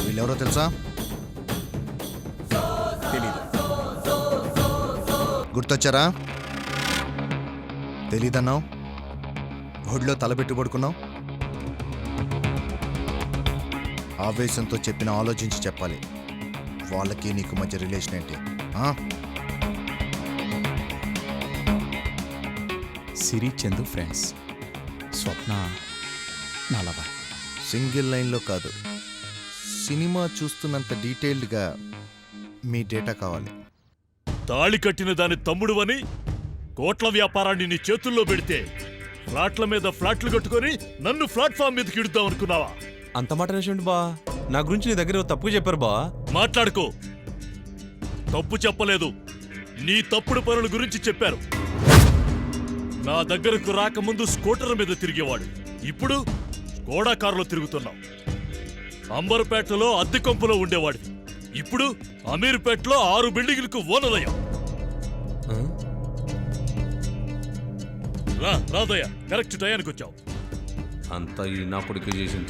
వీళ్ళెవరో తెలుసా? తెలీదు. గుర్తొచ్చారా? తెలీదన్నావు, ఒడిలో తలబెట్టి పడుకున్నావు. ఆవేశంతో చెప్పిన ఆలోచించి చెప్పాలి. వాళ్ళకి నీకు మధ్య రిలేషన్ ఏంటి? సిరి చందు ఫ్రెండ్స్. స్వప్న నా లవర్. సింగిల్ లైన్లో కాదు, సినిమా చూస్తున్నంత డీటెయిల్డ్గా మీ డేటా కావాలి. తాళి కట్టిన దాని తమ్ముడువని కోట్ల వ్యాపారాన్ని నీ చేతుల్లో పెడితే ఫ్లాట్ల మీద ఫ్లాట్లు కట్టుకొని నన్ను ప్లాట్ఫామ్ మీదకి ఇడుద్దాం అనుకున్నావా? అంత మాట నిజమేంటి బా? నా గురించి నీ దగ్గర తప్పు చెప్పారు బా. మాట్లాడుకో. తప్పు చెప్పలేదు, నీ తప్పుడు పనుల గురించి చెప్పారు. నా దగ్గరకు రాకముందు స్కూటర్ మీద తిరిగేవాడు, ఇప్పుడు స్కోడా కారులో తిరుగుతున్నావు. అంబర్పేటలో అద్దె కొంపులో ఉండేవాడు, ఇప్పుడు అమీర్పేటలో 6 బిల్డింగులకు ఓనరయ్యావు. రాదయ్య, కరెక్ట్ టయానికి వచ్చావు. అంతా ఈ నా కొడుకు చేసిన